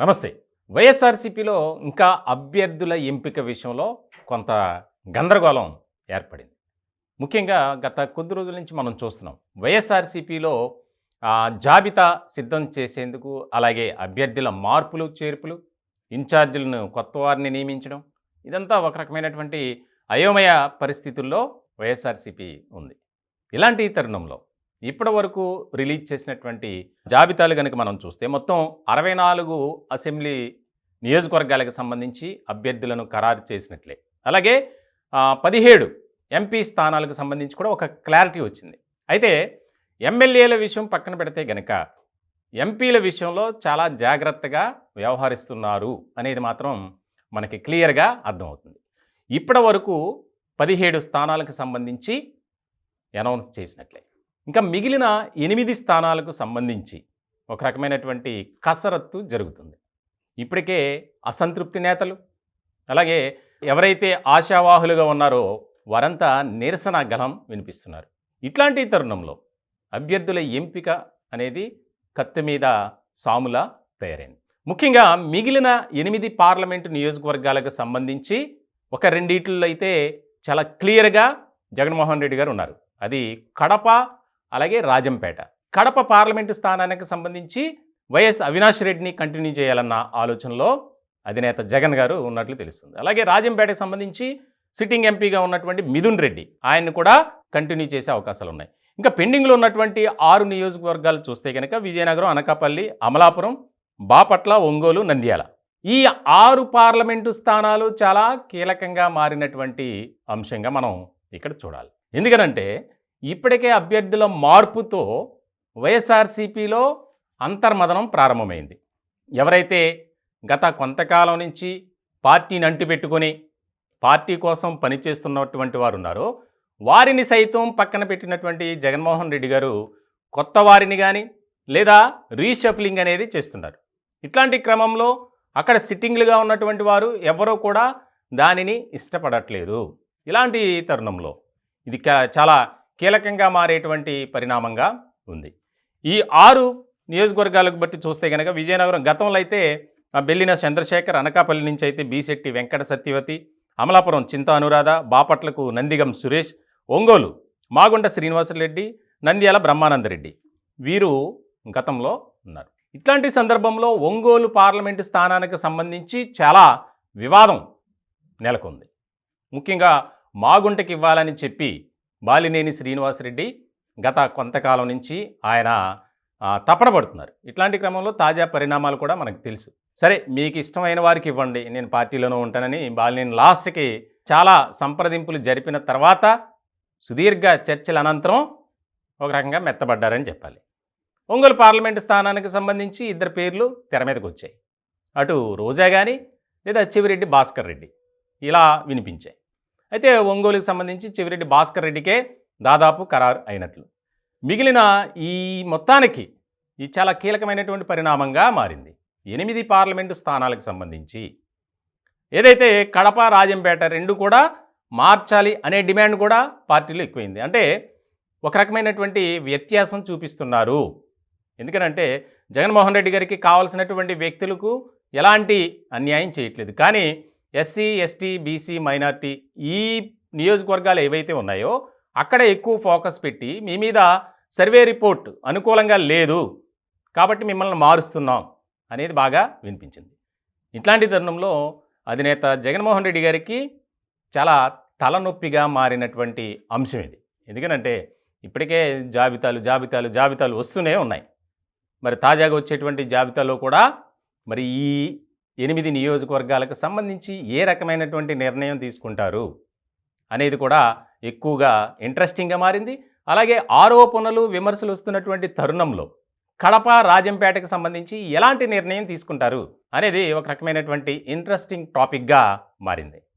నమస్తే. వైఎస్ఆర్‌సీపీలో ఇంకా అభ్యర్థుల ఎంపిక విషయంలో కొంత గందరగోళం ఏర్పడింది. ముఖ్యంగా గత కొద్ది రోజుల నుంచి మనం చూస్తున్నాం. వైఎస్ఆర్‌సీపీలో జాబితా సిద్ధం చేసేందుకు, అలాగే అభ్యర్థుల మార్పులు, చేర్పులు, ఇన్ఛార్జీలను కొత్త వారిని నియమించడం, ఇదంతా ఒక రకమైనటువంటి అయోమయ పరిస్థితుల్లో వైఎస్ఆర్‌సీపీ ఉంది. ఇలాంటి తరుణంలో ఇప్పటివరకు రిలీజ్ చేసినటువంటి జాబితాలు గనుక మనం చూస్తే మొత్తం 64 అసెంబ్లీ నియోజకవర్గాలకు సంబంధించి అభ్యర్థులను ఖరారు చేసినట్లే. అలాగే 17 ఎంపీ స్థానాలకు సంబంధించి కూడా ఒక క్లారిటీ వచ్చింది. అయితే ఎమ్మెల్యేల విషయం పక్కన పెడితే గనక ఎంపీల విషయంలో చాలా జాగ్రత్తగా వ్యవహరిస్తున్నారు అనేది మాత్రం మనకి క్లియర్‌గా అర్థమవుతుంది. ఇప్పటివరకు 17 స్థానాలకు సంబంధించి అనౌన్స్ చేసినట్లే. ఇంకా మిగిలిన 8 స్థానాలకు సంబంధించి ఒక రకమైనటువంటి కసరత్తు జరుగుతుంది. ఇప్పటికే అసంతృప్తి నేతలు, అలాగే ఎవరైతే ఆశావాహులుగా ఉన్నారో వారంతా నిరసన గళం వినిపిస్తున్నారు. ఇట్లాంటి తరుణంలో అభ్యర్థుల ఎంపిక అనేది కత్తి మీద సాములా తయారైంది. ముఖ్యంగా మిగిలిన 8 పార్లమెంటు నియోజకవర్గాలకు సంబంధించి ఒక రెండిట్లో అయితే చాలా క్లియర్‌గా జగన్మోహన్ రెడ్డి గారు ఉన్నారు. అది కడప, అలాగే రాజంపేట. కడప పార్లమెంటు స్థానానికి సంబంధించి వైఎస్ అవినాష్ రెడ్డిని కంటిన్యూ చేయాలన్న ఆలోచనలో అధినేత జగన్ గారు ఉన్నట్లు తెలుస్తుంది. అలాగే రాజంపేటకు సంబంధించి సిట్టింగ్ ఎంపీగా ఉన్నటువంటి మిథున్ రెడ్డి ఆయన్ని కూడా కంటిన్యూ చేసే అవకాశాలు ఉన్నాయి. ఇంకా పెండింగ్లో ఉన్నటువంటి 6 నియోజకవర్గాలు చూస్తే కనుక విజయనగరం, అనకాపల్లి, అమలాపురం, బాపట్ల, ఒంగోలు, నంద్యాల. ఈ 6 పార్లమెంటు స్థానాలు చాలా కీలకంగా మారినటువంటి అంశంగా మనం ఇక్కడ చూడాలి. ఎందుకనంటే ఇప్పటికే అభ్యర్థుల మార్పుతో వైఎస్ఆర్‌సీపీలో అంతర్మదనం ప్రారంభమైంది. ఎవరైతే గత కొంతకాలం నుంచి పార్టీని అంటిపెట్టుకొని పార్టీ కోసం పనిచేస్తున్నటువంటి వారు ఉన్నారో వారిని సైతం పక్కన పెట్టినటువంటి జగన్మోహన్ రెడ్డి గారు కొత్త వారిని కానీ లేదా రీషఫ్లింగ్ అనేది చేస్తున్నారు. ఇట్లాంటి క్రమంలో అక్కడ సిట్టింగ్లుగా ఉన్నటువంటి వారు ఎవరో కూడా దానిని ఇష్టపడట్లేదు. ఇలాంటి తరుణంలో ఇది చాలా కీలకంగా మారేటువంటి పరిణామంగా ఉంది. ఈ 6 నియోజకవర్గాలకు బట్టి చూస్తే కనుక విజయనగరం గతంలో అయితే బెల్లిన చంద్రశేఖర్, అనకాపల్లి నుంచి అయితే బీశెట్టి వెంకట సత్యవతి, అమలాపురం చింతా అనురాధ, బాపట్లకు నందిగం సురేష్, ఒంగోలు మాగుంట శ్రీనివాసరెడ్డి, నంద్యాల బ్రహ్మానందరెడ్డి వీరు గతంలో ఉన్నారు. ఇట్లాంటి సందర్భంలో ఒంగోలు పార్లమెంటు స్థానానికి సంబంధించి చాలా వివాదం నెలకొంది. ముఖ్యంగా మాగుంటకి ఇవ్వాలని చెప్పి బాలినేని శ్రీనివాసరెడ్డి గత కొంతకాలం నుంచి ఆయన తపనపడుతున్నారు. ఇట్లాంటి క్రమంలో తాజా పరిణామాలు కూడా మనకు తెలుసు. సరే, మీకు ఇష్టమైన వారికి ఇవ్వండి, నేను పార్టీలోనూ ఉంటానని బాలినేని లాస్ట్కి చాలా సంప్రదింపులు జరిపిన తర్వాత సుదీర్ఘ చర్చల అనంతరం ఒక రకంగా మెత్తబడ్డారని చెప్పాలి. ఒంగోలు పార్లమెంటు స్థానానికి సంబంధించి 2 పేర్లు తెర మీదకి వచ్చాయి. అటు రోజా కానీ లేదా చెవిరెడ్డి భాస్కర్ రెడ్డి ఇలా వినిపించాయి. అయితే ఒంగోలుకి సంబంధించి చెవిరెడ్డి భాస్కర్ రెడ్డికే దాదాపు ఖరారు అయినట్లు. మిగిలిన ఈ మొత్తానికి ఇది చాలా కీలకమైనటువంటి పరిణామంగా మారింది. 8 పార్లమెంటు స్థానాలకు సంబంధించి ఏదైతే కడప, రాజంపేట 2 కూడా మార్చాలి అనే డిమాండ్ కూడా పార్టీలో ఎక్కువైంది. అంటే ఒక రకమైనటువంటి వ్యత్యాసం చూపిస్తున్నారు. ఎందుకనంటే జగన్మోహన్ రెడ్డి గారికి కావాల్సినటువంటి వ్యక్తులకు ఎలాంటి అన్యాయం చేయట్లేదు. కానీ ఎస్సీ, ఎస్టీ, బీసీ, మైనార్టీ ఈ నియోజకవర్గాలు ఏవైతే ఉన్నాయో అక్కడ ఎక్కువ ఫోకస్ పెట్టి మీ మీద సర్వే రిపోర్ట్ అనుకూలంగా లేదు కాబట్టి మిమ్మల్ని మారుస్తున్నాం అనేది బాగా వినిపించింది. ఇట్లాంటి తరుణంలో అధినేత జగన్మోహన్ రెడ్డి గారికి చాలా తలనొప్పిగా మారినటువంటి అంశం ఇది. ఎందుకనంటే ఇప్పటికే జాబితాలు వస్తూనే ఉన్నాయి. మరి తాజాగా వచ్చేటువంటి జాబితాలో కూడా మరి ఈ 8 నియోజకవర్గాలకు సంబంధించి ఏ రకమైనటువంటి నిర్ణయం తీసుకుంటారు అనేది కూడా ఎక్కువగా ఇంట్రెస్టింగ్గా మారింది. అలాగే ఆరోపణలు, విమర్శలు వస్తున్నటువంటి తరుణంలో కడప, రాజంపేటకు సంబంధించి ఎలాంటి నిర్ణయం తీసుకుంటారు అనేది ఒక రకమైనటువంటి ఇంట్రెస్టింగ్ టాపిక్గా మారింది.